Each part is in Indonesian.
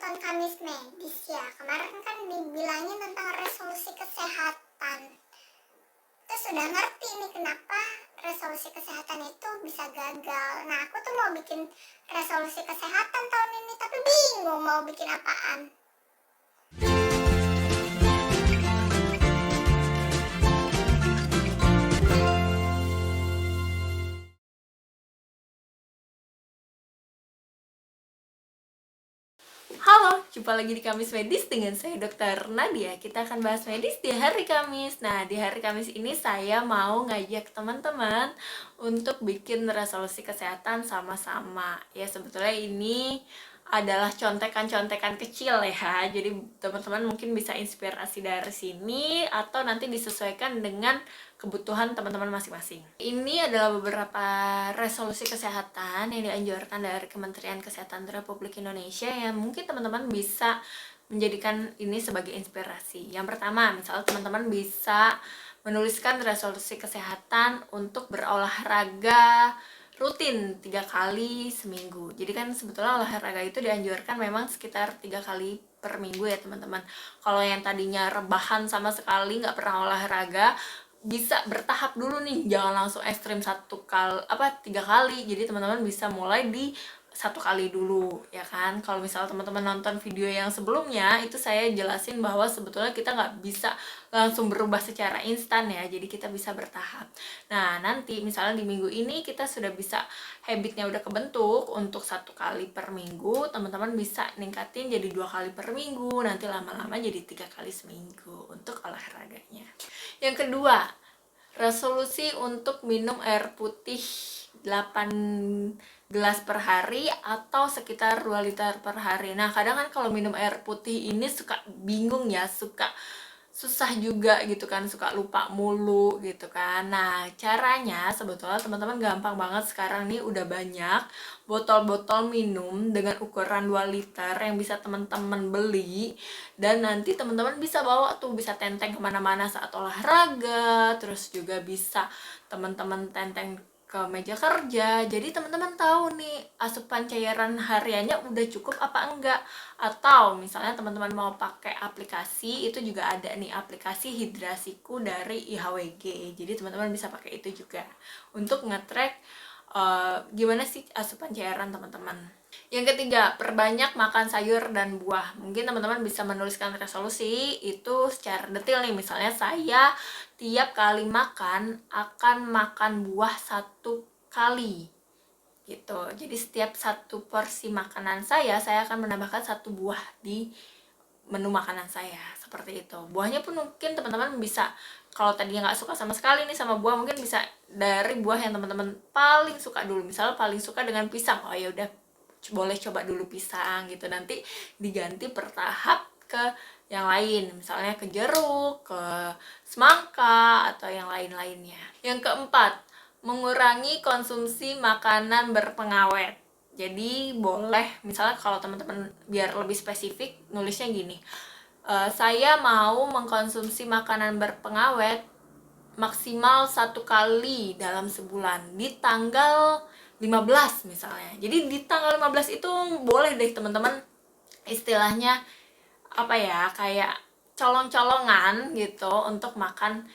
nonton Kamis Medis ya? Kemarin kan dibilangin tentang resolusi kesehatan. Terus sudah ngerti nih kenapa resolusi kesehatan itu bisa gagal. Nah, aku tuh mau bikin resolusi kesehatan tahun ini, tapi bingung mau bikin apaan. Halo, jumpa lagi di Kamis Medis dengan saya Dr. Nadia. Kita akan bahas medis di hari Kamis. Nah, di hari Kamis ini saya mau ngajak teman-teman untuk bikin resolusi kesehatan sama-sama. Ya, sebetulnya ini adalah contekan-contekan kecil ya. Jadi teman-teman mungkin bisa inspirasi dari sini atau nanti disesuaikan dengan kebutuhan teman-teman masing-masing. Ini adalah beberapa resolusi kesehatan yang dianjurkan dari Kementerian Kesehatan Republik Indonesia yang mungkin teman-teman bisa menjadikan ini sebagai inspirasi. Yang pertama, misalnya teman-teman bisa menuliskan resolusi kesehatan untuk berolahraga rutin 3 kali seminggu. Jadi kan sebetulnya olahraga itu dianjurkan memang sekitar 3 kali per minggu ya teman-teman. Kalau yang tadinya rebahan sama sekali nggak pernah olahraga, bisa bertahap dulu nih, jangan langsung ekstrim 3 kali. Jadi teman-teman bisa mulai di 1 kali dulu ya kan. Kalau misalnya teman-teman nonton video yang sebelumnya, itu saya jelasin bahwa sebetulnya kita nggak bisa langsung berubah secara instan ya, jadi kita bisa bertahap. Nah, nanti misalnya di minggu ini kita sudah bisa, habitnya udah kebentuk untuk 1 kali per minggu, teman-teman bisa ningkatin jadi 2 kali per minggu, nanti lama-lama jadi 3 kali seminggu untuk olahraganya. Yang kedua, resolusi untuk minum air putih 8 gelas per hari atau sekitar 2 liter per hari. Nah, kadang kan kalau minum air putih ini suka bingung ya, suka susah juga gitu kan, suka lupa mulu gitu kan. Nah, caranya sebetulnya teman-teman gampang banget. Sekarang nih udah banyak botol-botol minum dengan ukuran 2 liter yang bisa teman-teman beli, dan nanti teman-teman bisa bawa tuh, bisa tenteng kemana-mana saat olahraga, terus juga bisa teman-teman tenteng ke meja kerja. Jadi teman-teman tahu nih asupan cairan hariannya udah cukup apa enggak. Atau misalnya teman-teman mau pakai aplikasi, itu juga ada nih aplikasi Hidrasiku dari IHWG. Jadi teman-teman bisa pakai itu juga untuk nge-track gimana sih asupan cairan teman-teman. Yang ketiga, perbanyak makan sayur dan buah. Mungkin teman-teman bisa menuliskan resolusi itu secara detail nih. Misalnya saya tiap kali makan akan makan buah 1 kali gitu. Jadi setiap 1 porsi makanan saya akan menambahkan 1 buah di menu makanan saya, seperti itu. Buahnya pun mungkin teman-teman bisa, kalau tadinya nggak suka sama sekali nih sama buah, mungkin bisa dari buah yang teman-teman paling suka dulu. Misalnya paling suka dengan pisang, oh ya udah boleh coba dulu pisang gitu, nanti diganti bertahap ke yang lain, misalnya ke jeruk, ke semangka, atau yang lain-lainnya. Yang keempat, mengurangi konsumsi makanan berpengawet. Jadi boleh, misalnya kalau teman-teman biar lebih spesifik, nulisnya gini, saya mau mengkonsumsi makanan berpengawet maksimal 1 kali dalam sebulan di tanggal 15 misalnya. Jadi di tanggal 15 itu boleh deh teman-teman, istilahnya apa ya, kayak colong-colongan gitu untuk makan,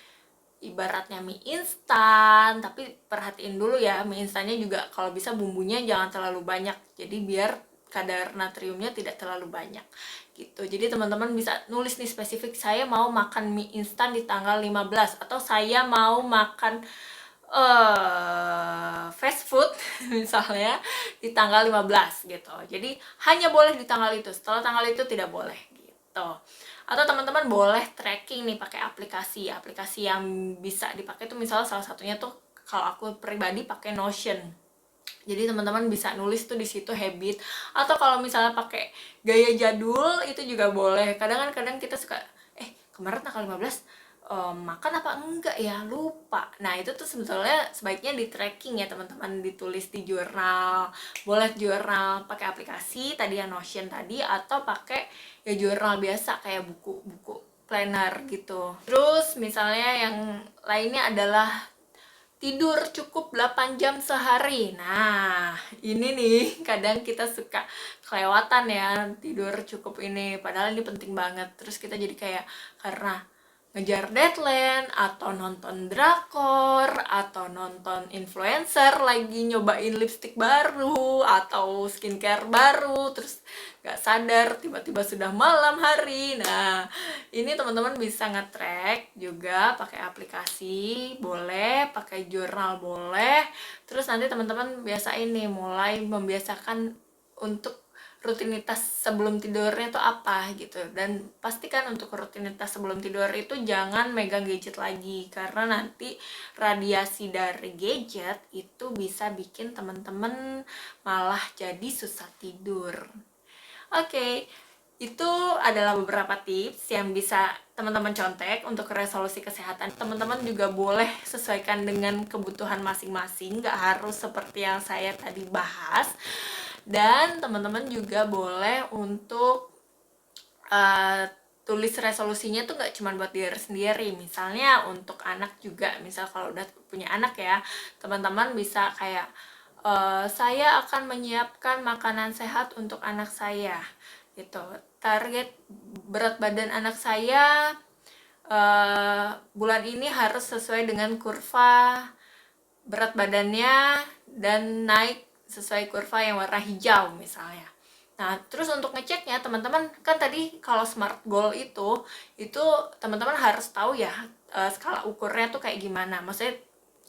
ibaratnya mie instan. Tapi perhatiin dulu ya, mie instannya juga kalau bisa bumbunya jangan terlalu banyak, jadi biar kadar natriumnya tidak terlalu banyak gitu. Jadi teman-teman bisa nulis nih spesifik, saya mau makan mie instan di tanggal 15, atau saya mau makan fast food misalnya di tanggal 15 gitu. Jadi hanya boleh di tanggal itu, setelah tanggal itu tidak boleh gitu. Atau teman-teman boleh tracking nih pakai aplikasi yang bisa dipakai tuh, misalnya salah satunya tuh kalau aku pribadi pakai Notion. Jadi teman-teman bisa nulis tuh di situ habit, atau kalau misalnya pakai gaya jadul itu juga boleh. Kadang kita suka kemarin tanggal 15 makan apa enggak ya, lupa. Nah, itu tuh sebetulnya sebaiknya di tracking ya teman-teman, ditulis di jurnal. Boleh jurnal pakai aplikasi tadi yang Notion tadi, atau pakai ya jurnal biasa kayak buku planner gitu. Terus misalnya yang lainnya adalah tidur cukup 8 jam sehari. Nah, ini nih kadang kita suka kelewatan ya tidur cukup ini, padahal ini penting banget. Terus kita jadi kayak karena ngejar deadline atau nonton drakor atau nonton influencer lagi nyobain lipstick baru atau skincare baru, terus gak sadar tiba-tiba sudah malam hari. Nah, ini teman-teman bisa nge-track juga pakai aplikasi, boleh pakai jurnal, boleh. Terus nanti teman-teman biasain nih, mulai membiasakan untuk rutinitas sebelum tidurnya itu apa gitu. Dan pastikan untuk rutinitas sebelum tidur itu jangan megang gadget lagi, karena nanti radiasi dari gadget itu bisa bikin teman-teman malah jadi susah tidur. Oke, itu adalah beberapa tips yang bisa teman-teman contek untuk resolusi kesehatan. Teman-teman juga boleh sesuaikan dengan kebutuhan masing-masing, nggak harus seperti yang saya tadi bahas. Dan teman-teman juga boleh untuk tulis resolusinya tuh nggak cuma buat diri sendiri, misalnya untuk anak juga. Misal kalau udah punya anak ya, teman-teman bisa kayak saya akan menyiapkan makanan sehat untuk anak saya gitu. Target berat badan anak saya bulan ini harus sesuai dengan kurva berat badannya dan naik sesuai kurva yang warna hijau misalnya. Nah, terus untuk ngeceknya teman-teman kan tadi kalau SMART goal itu teman-teman harus tahu ya skala ukurnya tuh kayak gimana. Maksudnya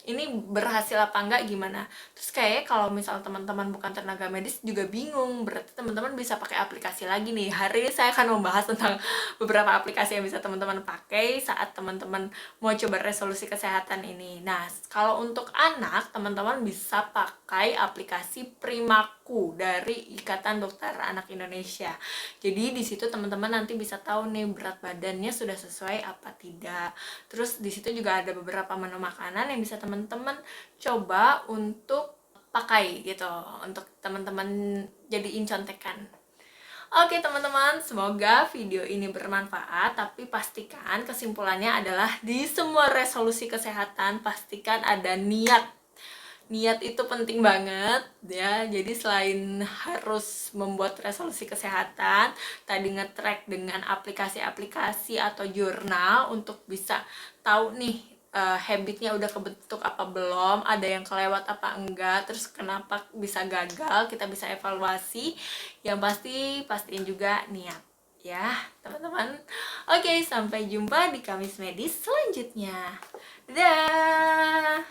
ini berhasil apa enggak gimana. Terus kayak kalau misal teman-teman bukan tenaga medis juga bingung, berarti teman-teman bisa pakai aplikasi lagi nih. Hari ini saya akan membahas tentang beberapa aplikasi yang bisa teman-teman pakai saat teman-teman mau coba resolusi kesehatan ini. Nah, kalau untuk anak, teman-teman bisa pakai aplikasi Primaku dari Ikatan Dokter Anak Indonesia. Jadi di situ teman-teman nanti bisa tahu nih berat badannya sudah sesuai apa tidak. Terus di situ juga ada beberapa menu makanan yang bisa teman-teman coba untuk pakai gitu, untuk teman-teman jadiin contekan. Oke teman-teman, semoga video ini bermanfaat, tapi pastikan kesimpulannya adalah di semua resolusi kesehatan pastikan ada niat. Niat itu penting banget ya. Jadi selain harus membuat resolusi kesehatan, tadi nge-track dengan aplikasi-aplikasi atau jurnal untuk bisa tahu nih habitnya udah kebentuk apa belum, ada yang kelewat apa enggak, terus kenapa bisa gagal, kita bisa evaluasi. Yang pasti pastiin juga niat ya teman-teman. Oke, sampai jumpa di Kamis Medis selanjutnya. Dadah.